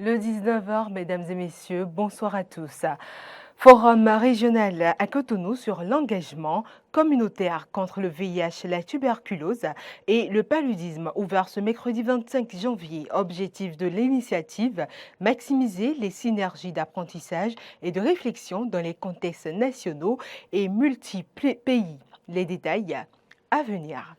Le 19h, mesdames et messieurs, bonsoir à tous. Forum régional à Cotonou sur l'engagement communautaire contre le VIH, la tuberculose et le paludisme, ouvert ce mercredi 25 janvier. Objectif de l'initiative, maximiser les synergies d'apprentissage et de réflexion dans les contextes nationaux et multiples pays. Les détails à venir.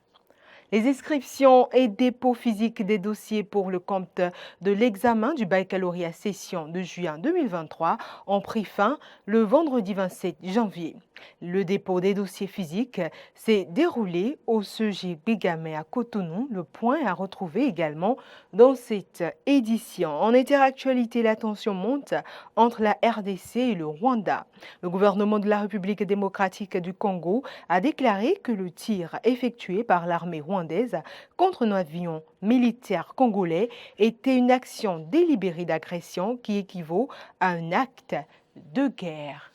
Les inscriptions et dépôts physiques des dossiers pour le compte de l'examen du baccalauréat session de juin 2023 ont pris fin le vendredi 27 janvier. Le dépôt des dossiers physiques s'est déroulé au CEG Bigamé à Cotonou. Le point à retrouver également dans cette édition. En interactualité, la tension monte entre la RDC et le Rwanda. Le gouvernement de la République démocratique du Congo a déclaré que le tir effectué par l'armée rwandaise contre un avion militaire congolais était une action délibérée d'agression qui équivaut à un acte de guerre.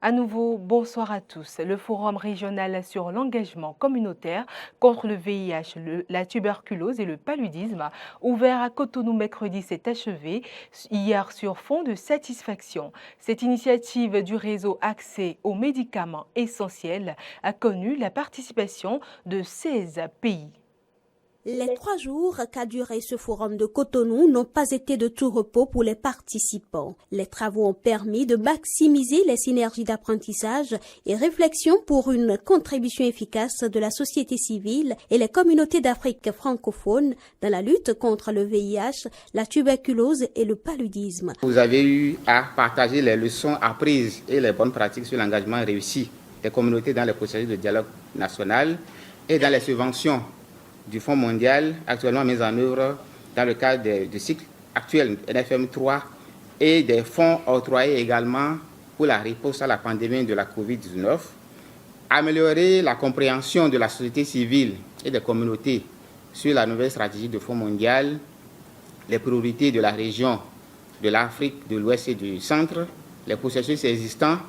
À nouveau, bonsoir à tous. Le Forum régional sur l'engagement communautaire contre le VIH, la tuberculose et le paludisme, ouvert à Cotonou mercredi, s'est achevé hier sur fond de satisfaction. Cette initiative du réseau Accès aux médicaments essentiels a connu la participation de 16 pays. Les 3 jours qu'a duré ce forum de Cotonou n'ont pas été de tout repos pour les participants. Les travaux ont permis de maximiser les synergies d'apprentissage et réflexion pour une contribution efficace de la société civile et les communautés d'Afrique francophone dans la lutte contre le VIH, la tuberculose et le paludisme. Vous avez eu à partager les leçons apprises et les bonnes pratiques sur l'engagement réussi des communautés dans les processus de dialogue national et dans les subventions du Fonds mondial actuellement mis en œuvre dans le cadre du cycle actuel NFM 3 et des fonds octroyés également pour la riposte à la pandémie de la COVID-19, améliorer la compréhension de la société civile et des communautés sur la nouvelle stratégie du Fonds mondial, les priorités de la région de l'Afrique de l'Ouest et du Centre, les processus existants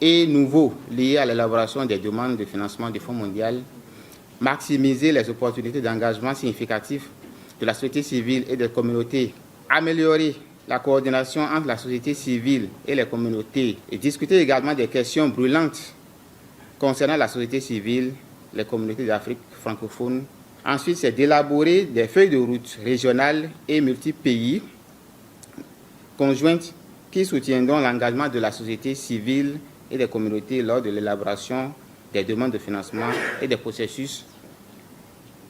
et nouveaux liés à l'élaboration des demandes de financement du Fonds mondial, maximiser les opportunités d'engagement significatif de la société civile et des communautés, améliorer la coordination entre la société civile et les communautés et discuter également des questions brûlantes concernant la société civile, les communautés d'Afrique francophone. Ensuite, c'est d'élaborer des feuilles de route régionales et multi-pays conjointes qui soutiendront l'engagement de la société civile et des communautés lors de l'élaboration des demandes de financement et des processus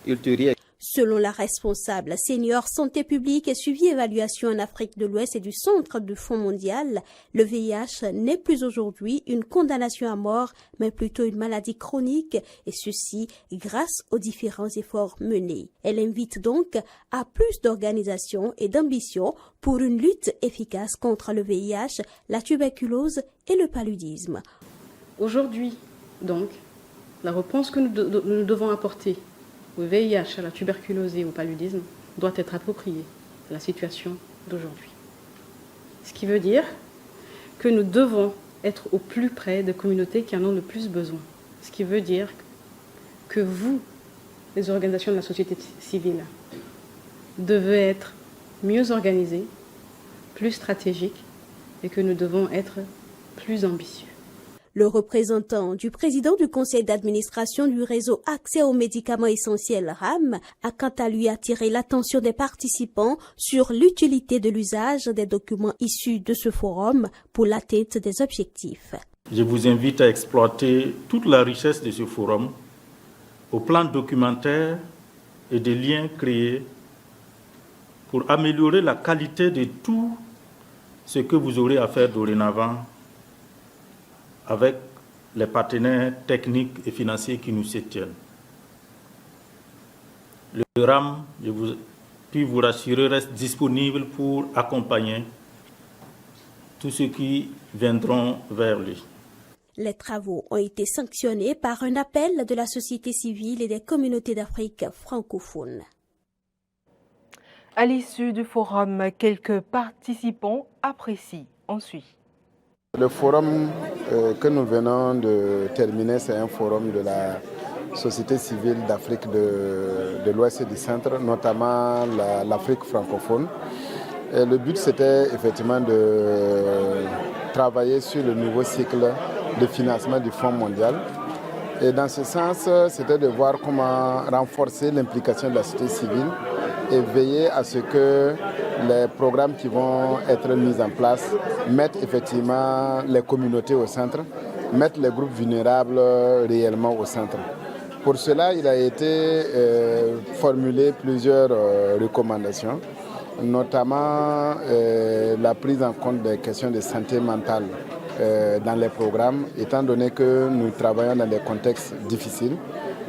ultérieurs. Selon la responsable senior santé publique et suivi évaluation en Afrique de l'Ouest et du Centre du Fonds mondial, le VIH n'est plus aujourd'hui une condamnation à mort, mais plutôt une maladie chronique, et ceci grâce aux différents efforts menés. Elle invite donc à plus d'organisation et d'ambition pour une lutte efficace contre le VIH, la tuberculose et le paludisme. Aujourd'hui, donc, la réponse que nous devons apporter au VIH, à la tuberculose et au paludisme doit être appropriée à la situation d'aujourd'hui. Ce qui veut dire que nous devons être au plus près des communautés qui en ont le plus besoin. Ce qui veut dire que vous, les organisations de la société civile, devez être mieux organisées, plus stratégiques et que nous devons être plus ambitieux. Le représentant du président du conseil d'administration du réseau Accès aux médicaments essentiels RAM a quant à lui attiré l'attention des participants sur l'utilité de l'usage des documents issus de ce forum pour l'atteinte des objectifs. Je vous invite à exploiter toute la richesse de ce forum au plan documentaire et des liens créés pour améliorer la qualité de tout ce que vous aurez à faire dorénavant avec les partenaires techniques et financiers qui nous soutiennent. Le RAM, je puis vous rassurer, reste disponible pour accompagner tous ceux qui viendront vers lui. Les travaux ont été sanctionnés par un appel de la société civile et des communautés d'Afrique francophone. À l'issue du forum, quelques participants apprécient. On suit. Le forum que nous venons de terminer, c'est un forum de la sociétés civiles d'Afrique de l'Ouest et du Centre, notamment l'Afrique francophone. Et le but, c'était effectivement de travailler sur le nouveau cycle de financement du Fonds mondial. Et dans ce sens, c'était de voir comment renforcer l'implication de la société civile et veiller à ce que les programmes qui vont être mis en place mettent effectivement les communautés au centre, mettent les groupes vulnérables réellement au centre. Pour cela, il a été formulé plusieurs recommandations, notamment la prise en compte des questions de santé mentale dans les programmes, étant donné que nous travaillons dans des contextes difficiles.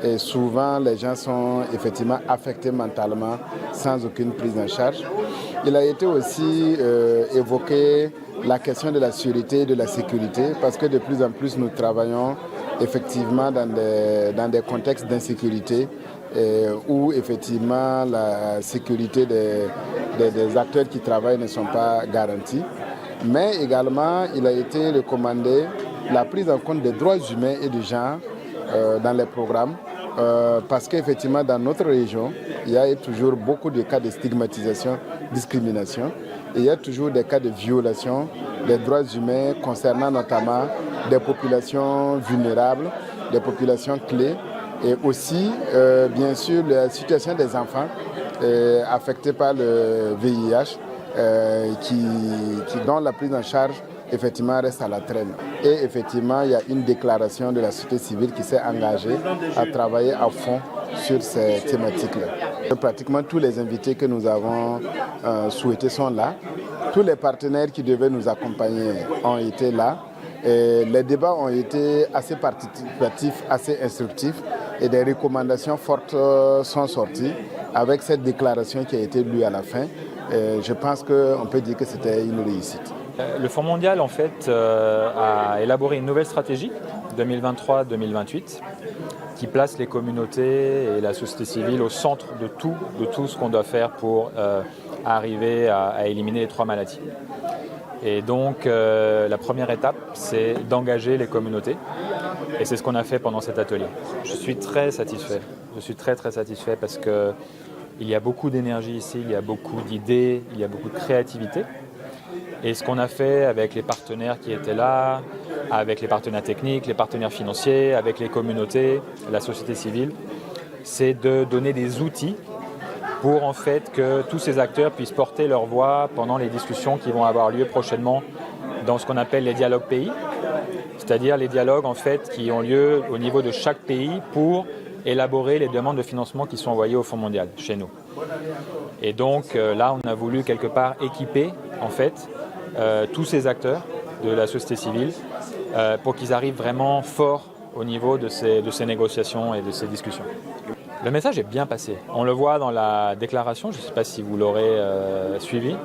Et souvent, les gens sont effectivement affectés mentalement sans aucune prise en charge. Il a été aussi évoqué la question de la sécurité et de la sécurité, parce que de plus en plus, nous travaillons effectivement dans des contextes d'insécurité où effectivement la sécurité des acteurs qui travaillent ne sont pas garanties. Mais également, il a été recommandé la prise en compte des droits humains et du genre dans les programmes. Parce qu'effectivement, dans notre région, il y a toujours beaucoup de cas de stigmatisation, discrimination. Et il y a toujours des cas de violation des droits humains concernant notamment des populations vulnérables, des populations clés. Et aussi, bien sûr, la situation des enfants affectés par le VIH, dont la prise en charge effectivement reste à la traîne. Et effectivement, il y a une déclaration de la société civile qui s'est engagée à travailler à fond sur ces thématiques-là. Pratiquement tous les invités que nous avons souhaités sont là. Tous les partenaires qui devaient nous accompagner ont été là. Et les débats ont été assez participatifs, assez instructifs et des recommandations fortes sont sorties avec cette déclaration qui a été lue à la fin. Et je pense qu'on peut dire que c'était une réussite. Le Fonds mondial en fait a élaboré une nouvelle stratégie 2023-2028 qui place les communautés et la société civile au centre de tout ce qu'on doit faire pour arriver à éliminer les 3 maladies. Et donc la première étape, c'est d'engager les communautés. Et c'est ce qu'on a fait pendant cet atelier. Je suis très satisfait. Je suis très satisfait parce qu'il y a beaucoup d'énergie ici, il y a beaucoup d'idées, il y a beaucoup de créativité. Et ce qu'on a fait avec les partenaires qui étaient là, avec les partenaires techniques, les partenaires financiers, avec les communautés, la société civile, c'est de donner des outils pour en fait que tous ces acteurs puissent porter leur voix pendant les discussions qui vont avoir lieu prochainement dans ce qu'on appelle les dialogues pays, c'est-à-dire les dialogues en fait qui ont lieu au niveau de chaque pays pour élaborer les demandes de financement qui sont envoyées au Fonds mondial chez nous. Et donc là, on a voulu quelque part équiper en fait tous ces acteurs de la société civile pour qu'ils arrivent vraiment fort au niveau de ces négociations et de ces discussions. Le message est bien passé. On le voit dans la déclaration, je ne sais pas si vous l'aurez suivi.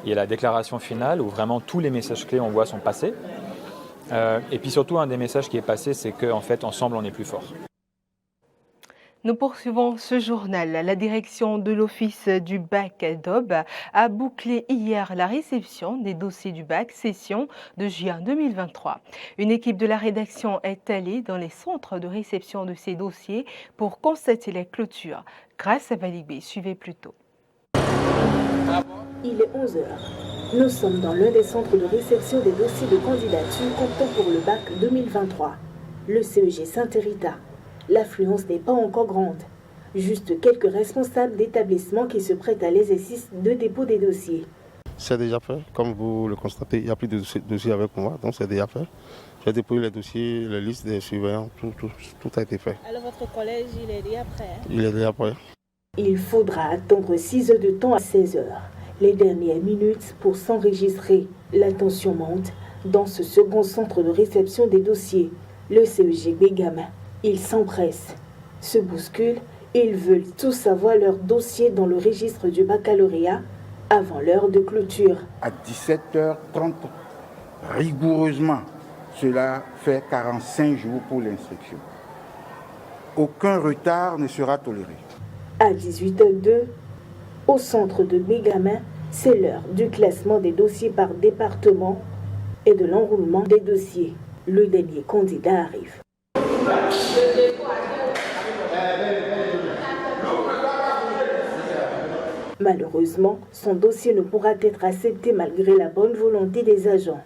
Il y a la déclaration finale où vraiment tous les messages clés, on voit, sont passés. Et puis surtout, un des messages qui est passé, c'est qu'en fait, ensemble, on est plus fort. Nous poursuivons ce journal. La direction de l'Office du bac d'Aube a bouclé hier la réception des dossiers du bac session de juin 2023. Une équipe de la rédaction est allée dans les centres de réception de ces dossiers pour constater les clôtures. Grâce à Valibé, suivez plus tôt. Il est 11h. Nous sommes dans l'un des centres de réception des dossiers de candidature comptant pour le bac 2023, le CEG Saint-Hérita. L'affluence n'est pas encore grande. Juste quelques responsables d'établissements qui se prêtent à l'exercice de dépôt des dossiers. C'est déjà fait. Comme vous le constatez, il n'y a plus de dossiers avec moi, donc c'est déjà fait. J'ai déposé les dossiers, les listes des surveillants, tout a été fait. Alors votre collège, il est déjà prêt? Il est déjà prêt. Il faudra attendre 6 heures de temps à 16 heures. Les dernières minutes pour s'enregistrer. La tension monte dans ce second centre de réception des dossiers, le CEG Bégamin. Ils s'empressent, se bousculent, ils veulent tous savoir leur dossier dans le registre du baccalauréat avant l'heure de clôture. À 17h30, rigoureusement, cela fait 45 jours pour l'inscription. Aucun retard ne sera toléré. À 18h02, au centre de Bégamin, c'est l'heure du classement des dossiers par département et de l'enroulement des dossiers. Le dernier candidat arrive. Malheureusement, son dossier ne pourra être accepté malgré la bonne volonté des agents.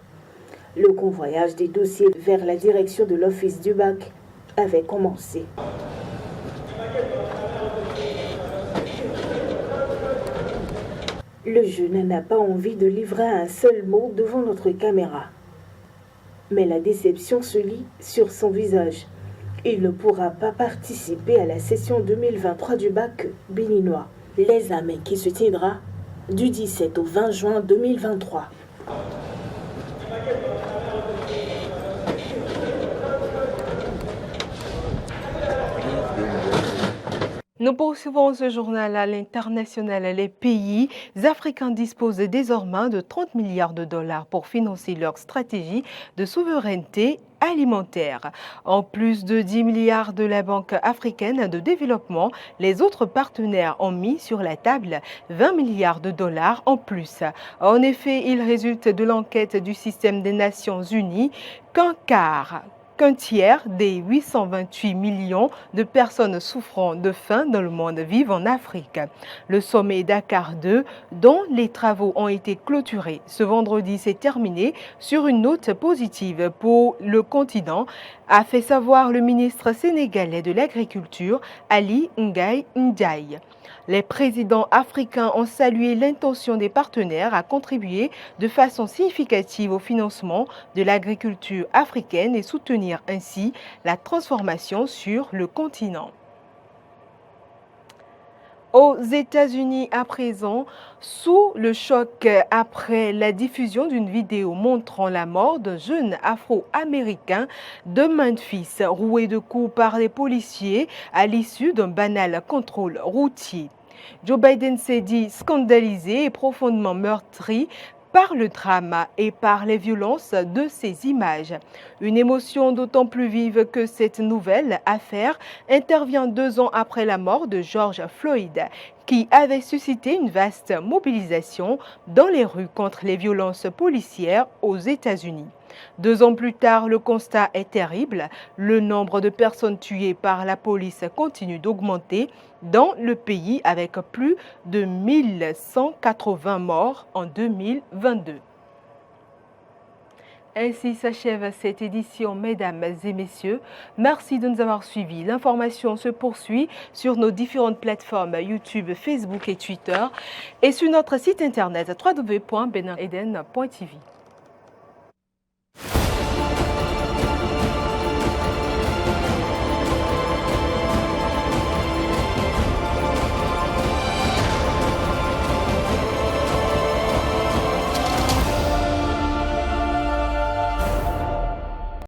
Le convoyage des dossiers vers la direction de l'Office du bac avait commencé. Le jeune n'a pas envie de livrer un seul mot devant notre caméra. Mais la déception se lit sur son visage. Il ne pourra pas participer à la session 2023 du bac béninois. L'examen qui se tiendra du 17 au 20 juin 2023. Nous poursuivons ce journal à l'international. Les pays africains disposent désormais de 30 milliards de dollars pour financer leur stratégie de souveraineté alimentaire. En plus de 10 milliards de la Banque africaine de développement, les autres partenaires ont mis sur la table 20 milliards de dollars en plus. En effet, il résulte de l'enquête du système des Nations Unies qu'un tiers des 828 millions de personnes souffrant de faim dans le monde vivent en Afrique. Le sommet Dakar 2, dont les travaux ont été clôturés ce vendredi, s'est terminé sur une note positive pour le continent, a fait savoir le ministre sénégalais de l'Agriculture, Ali Ngaye Ndiaye. Les présidents africains ont salué l'intention des partenaires à contribuer de façon significative au financement de l'agriculture africaine et soutenir ainsi la transformation sur le continent. Aux États-Unis à présent, sous le choc après la diffusion d'une vidéo montrant la mort d'un jeune afro-américain de Memphis roué de coups par les policiers à l'issue d'un banal contrôle routier. Joe Biden s'est dit scandalisé et profondément meurtri par le drame et par les violences de ces images. Une émotion d'autant plus vive que cette nouvelle affaire intervient 2 ans après la mort de George Floyd, qui avait suscité une vaste mobilisation dans les rues contre les violences policières aux États-Unis. 2 ans plus tard, le constat est terrible. Le nombre de personnes tuées par la police continue d'augmenter dans le pays avec plus de 1180 morts en 2022. Ainsi s'achève cette édition, mesdames et messieurs. Merci de nous avoir suivis. L'information se poursuit sur nos différentes plateformes YouTube, Facebook et Twitter et sur notre site internet www.benineden.tv.